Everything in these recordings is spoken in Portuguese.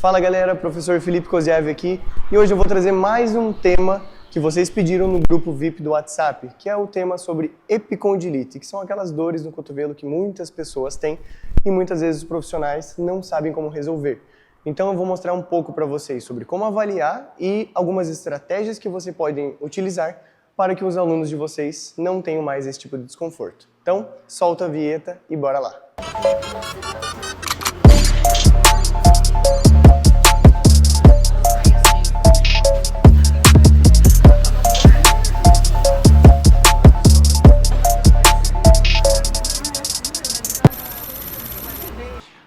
Fala galera, professor Felipe Koziev aqui e hoje eu vou trazer mais um tema que vocês pediram no grupo VIP do WhatsApp, que é o tema sobre epicondilite, que são aquelas dores no cotovelo que muitas pessoas têm e muitas vezes os profissionais não sabem como resolver. Então eu vou mostrar um pouco para vocês sobre como avaliar e algumas estratégias que você podem utilizar para que os alunos de vocês não tenham mais esse tipo de desconforto. Então, solta a vinheta e bora lá!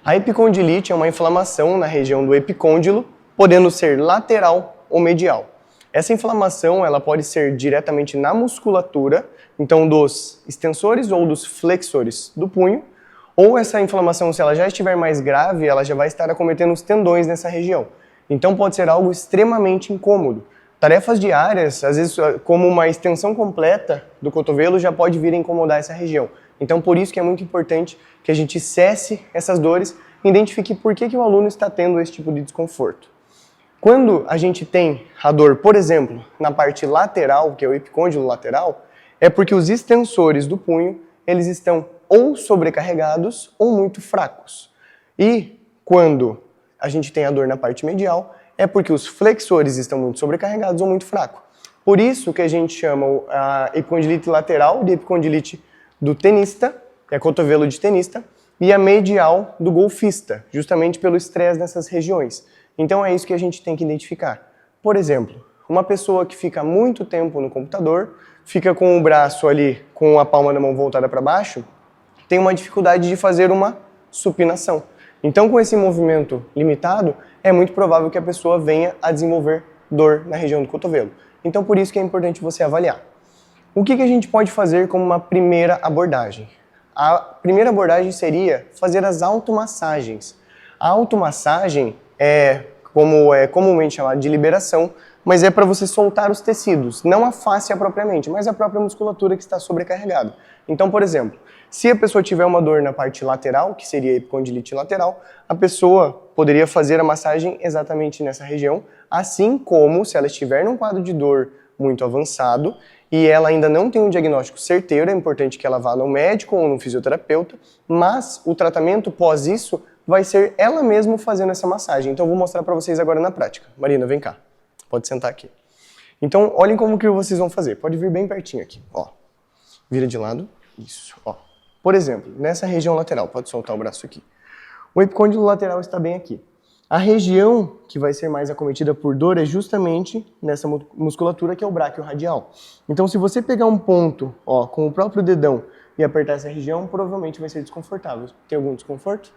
A epicondilite é uma inflamação na região do epicôndilo, podendo ser lateral ou medial. Essa inflamação ela pode ser diretamente na musculatura, então dos extensores ou dos flexores do punho, ou essa inflamação, se ela já estiver mais grave, ela já vai estar acometendo os tendões nessa região. Então pode ser algo extremamente incômodo. Tarefas diárias, às vezes como uma extensão completa do cotovelo, já pode vir a incomodar essa região. Então por isso que é muito importante que a gente cesse essas dores e identifique por que o aluno está tendo esse tipo de desconforto. Quando a gente tem a dor, por exemplo, na parte lateral, que é o epicôndilo lateral, é porque os extensores do punho, eles estão ou sobrecarregados ou muito fracos. E quando a gente tem a dor na parte medial, é porque os flexores estão muito sobrecarregados ou muito fracos. Por isso que a gente chama a epicondilite lateral de epicondilite do tenista, que é cotovelo de tenista, e a medial do golfista, justamente pelo estresse nessas regiões. Então é isso que a gente tem que identificar. Por exemplo, uma pessoa que fica muito tempo no computador, fica com o braço ali, com a palma da mão voltada para baixo, tem uma dificuldade de fazer uma supinação. Então com esse movimento limitado, é muito provável que a pessoa venha a desenvolver dor na região do cotovelo. Então por isso que é importante você avaliar. O que a gente pode fazer como uma primeira abordagem? A primeira abordagem seria fazer as automassagens. A automassagem é comumente chamada de liberação, mas é para você soltar os tecidos, não a fáscia propriamente, mas a própria musculatura que está sobrecarregada. Então, por exemplo, se a pessoa tiver uma dor na parte lateral, que seria a epicondilite lateral, a pessoa poderia fazer a massagem exatamente nessa região, assim como se ela estiver num quadro de dor muito avançado e ela ainda não tem um diagnóstico certeiro, é importante que ela vá no médico ou no fisioterapeuta, mas o tratamento pós isso vai ser ela mesma fazendo essa massagem. Então eu vou mostrar para vocês agora na prática. Marina, vem cá. Pode sentar aqui. Então, olhem como que vocês vão fazer. Pode vir bem pertinho aqui. Ó. Vira de lado. Isso. Ó. Por exemplo, nessa região lateral, pode soltar o braço aqui. O epicôndilo lateral está bem aqui. A região que vai ser mais acometida por dor é justamente nessa musculatura que é o bráquio radial. Então, se você pegar um ponto, ó, com o próprio dedão e apertar essa região, provavelmente vai ser desconfortável. Tem algum desconforto?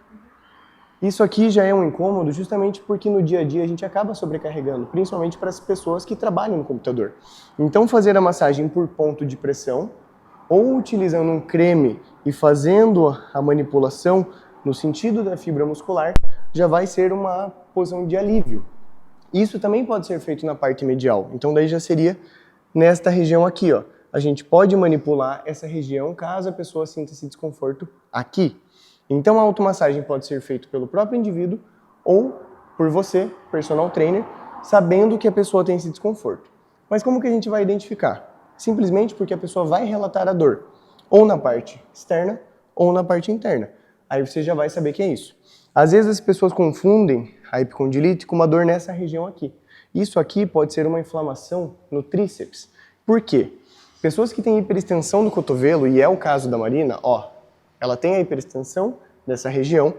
Isso aqui já é um incômodo justamente porque no dia a dia a gente acaba sobrecarregando, principalmente para as pessoas que trabalham no computador. Então fazer a massagem por ponto de pressão ou utilizando um creme e fazendo a manipulação no sentido da fibra muscular já vai ser uma posição de alívio. Isso também pode ser feito na parte medial, então daí já seria nesta região aqui, ó. A gente pode manipular essa região caso a pessoa sinta esse desconforto aqui. Então a automassagem pode ser feita pelo próprio indivíduo ou por você, personal trainer, sabendo que a pessoa tem esse desconforto. Mas como que a gente vai identificar? Simplesmente porque a pessoa vai relatar a dor, ou na parte externa ou na parte interna. Aí você já vai saber que é isso. Às vezes as pessoas confundem a epicondilite com uma dor nessa região aqui. Isso aqui pode ser uma inflamação no tríceps. Por quê? Pessoas que têm hiperextensão do cotovelo, e é o caso da Marina, ó, ela tem a hiperextensão dessa região.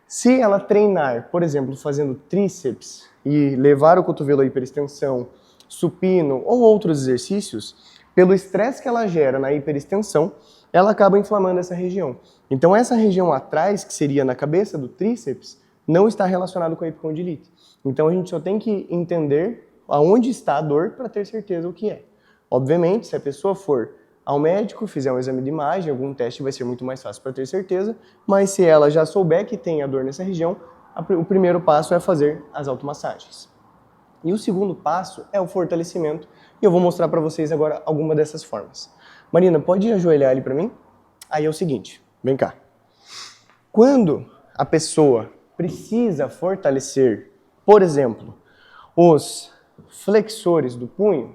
Se ela treinar, por exemplo, fazendo tríceps e levar o cotovelo à hiperextensão, supino ou outros exercícios, pelo estresse que ela gera na hiperextensão, ela acaba inflamando essa região. Então essa região atrás, que seria na cabeça do tríceps, não está relacionado com a epicondilite. Então a gente só tem que entender aonde está a dor para ter certeza o que é. Obviamente, se a pessoa for ao médico, fizer um exame de imagem, algum teste vai ser muito mais fácil para ter certeza, mas se ela já souber que tem a dor nessa região, o primeiro passo é fazer as automassagens. E o segundo passo é o fortalecimento, e eu vou mostrar para vocês agora alguma dessas formas. Marina, pode ajoelhar ali para mim? Aí é o seguinte, vem cá. Quando a pessoa precisa fortalecer Por exemplo, os flexores do punho,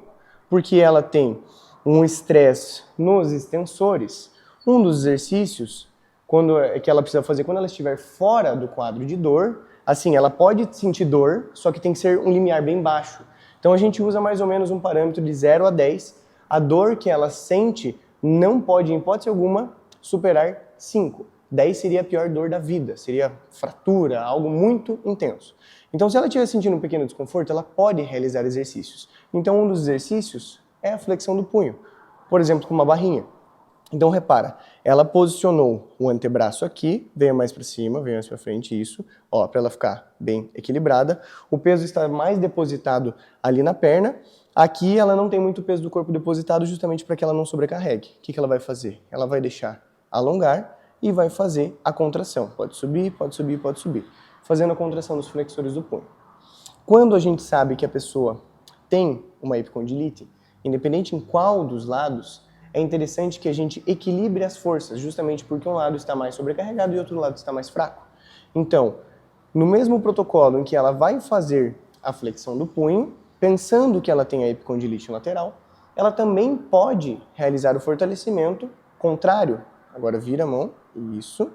porque ela tem um estresse nos extensores, um dos exercícios que ela precisa fazer quando ela estiver fora do quadro de dor, assim, ela pode sentir dor, só que tem que ser um limiar bem baixo. Então a gente usa mais ou menos um parâmetro de 0 a 10. A dor que ela sente não pode, em hipótese alguma, superar 5. 10 seria a pior dor da vida, seria fratura, algo muito intenso. Então, se ela estiver sentindo um pequeno desconforto, ela pode realizar exercícios. Então, um dos exercícios é a flexão do punho, por exemplo, com uma barrinha. Então, repara, ela posicionou o antebraço aqui, veio mais para cima, veio mais para frente, isso, ó, para ela ficar bem equilibrada. O peso está mais depositado ali na perna. Aqui ela não tem muito peso do corpo depositado justamente para que ela não sobrecarregue. O que ela vai fazer? Ela vai deixar alongar e vai fazer a contração. Pode subir, pode subir, pode subir. Fazendo a contração dos flexores do punho. Quando a gente sabe que a pessoa tem uma epicondilite, independente em qual dos lados, é interessante que a gente equilibre as forças, justamente porque um lado está mais sobrecarregado e o outro lado está mais fraco. Então, no mesmo protocolo em que ela vai fazer a flexão do punho, pensando que ela tem a epicondilite lateral, ela também pode realizar o fortalecimento contrário. Agora vira a mão, isso,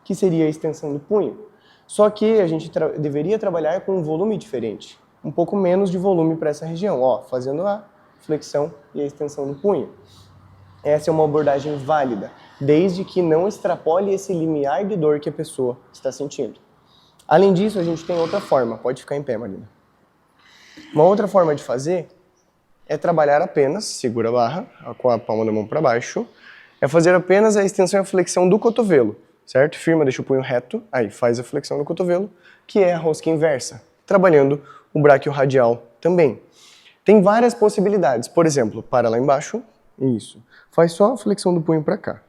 que seria a extensão do punho. Só que a gente deveria trabalhar com um volume diferente, um pouco menos de volume para essa região, ó, fazendo a flexão e a extensão do punho. Essa é uma abordagem válida, desde que não extrapole esse limiar de dor que a pessoa está sentindo. Além disso, a gente tem outra forma. Pode ficar em pé, Marina. Uma outra forma de fazer é trabalhar apenas, segura a barra, com a palma da mão para baixo, é fazer apenas a extensão e a flexão do cotovelo, certo? Firma, deixa o punho reto, aí faz a flexão do cotovelo, que é a rosca inversa, trabalhando o braquio radial também. Tem várias possibilidades, por exemplo, para lá embaixo, isso. Faz só a flexão do punho para cá.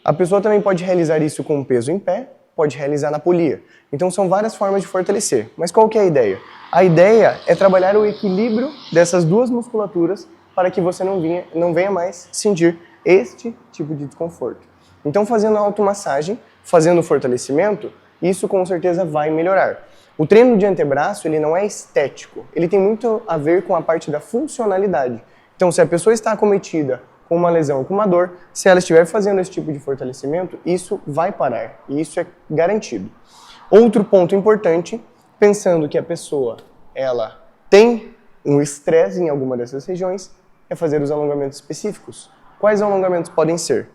A pessoa também pode realizar isso com o peso em pé, pode realizar na polia. Então são várias formas de fortalecer. Mas qual que é a ideia? A ideia é trabalhar o equilíbrio dessas duas musculaturas para que você não venha mais sentir este tipo de desconforto. Então fazendo a automassagem, fazendo o fortalecimento, isso com certeza vai melhorar. O treino de antebraço ele não é estético, ele tem muito a ver com a parte da funcionalidade. Então, se a pessoa está acometida com uma lesão, com uma dor, se ela estiver fazendo esse tipo de fortalecimento, isso vai parar, e isso é garantido. Outro ponto importante, pensando que a pessoa ela tem um estresse em alguma dessas regiões, é fazer os alongamentos específicos. Quais alongamentos podem ser?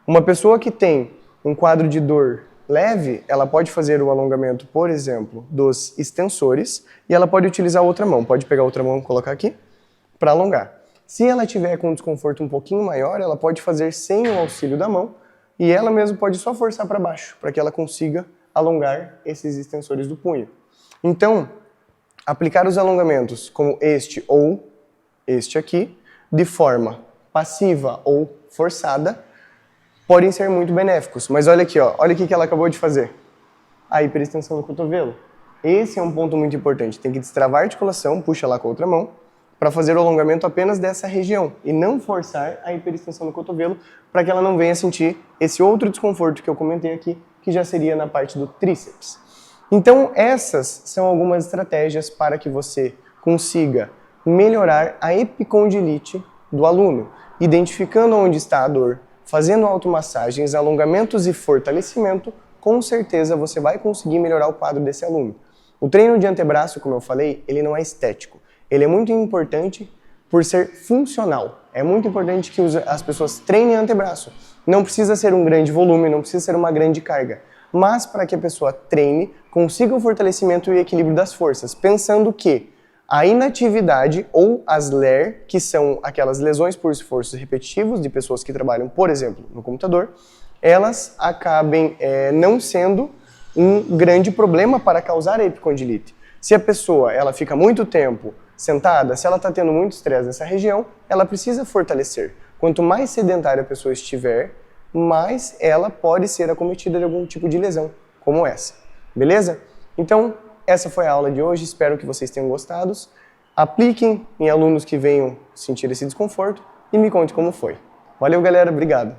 Uma pessoa que tem um quadro de dor leve, ela pode fazer o alongamento, por exemplo, dos extensores, e ela pode utilizar a outra mão. Pode pegar a outra mão e colocar aqui, para alongar. Se ela tiver com um desconforto um pouquinho maior, ela pode fazer sem o auxílio da mão e ela mesma pode só forçar para baixo, para que ela consiga alongar esses extensores do punho. Então, aplicar os alongamentos como este ou este aqui, de forma passiva ou forçada, podem ser muito benéficos. Mas olha aqui, ó, olha o que ela acabou de fazer. A hiperextensão do cotovelo. Esse é um ponto muito importante. Tem que destravar a articulação, puxa lá com a outra mão, para fazer o alongamento apenas dessa região e não forçar a hiperextensão do cotovelo para que ela não venha sentir esse outro desconforto que eu comentei aqui, que já seria na parte do tríceps. Então essas são algumas estratégias para que você consiga melhorar a epicondilite do aluno, identificando onde está a dor, fazendo automassagens, alongamentos e fortalecimento, com certeza você vai conseguir melhorar o quadro desse aluno. O treino de antebraço, como eu falei, ele não é estético. Ele é muito importante por ser funcional. É muito importante que as pessoas treinem antebraço. Não precisa ser um grande volume, não precisa ser uma grande carga. Mas para que a pessoa treine, consiga o fortalecimento e equilíbrio das forças, pensando que a inatividade ou as LER, que são aquelas lesões por esforços repetitivos de pessoas que trabalham, por exemplo, no computador, elas acabem não sendo um grande problema para causar a epicondilite. Se a pessoa ela fica muito tempo sentada, se ela está tendo muito estresse nessa região, ela precisa fortalecer. Quanto mais sedentária a pessoa estiver, mais ela pode ser acometida de algum tipo de lesão, como essa. Beleza? Então, essa foi a aula de hoje, espero que vocês tenham gostado. Apliquem em alunos que venham sentir esse desconforto e me conte como foi. Valeu, galera, obrigado!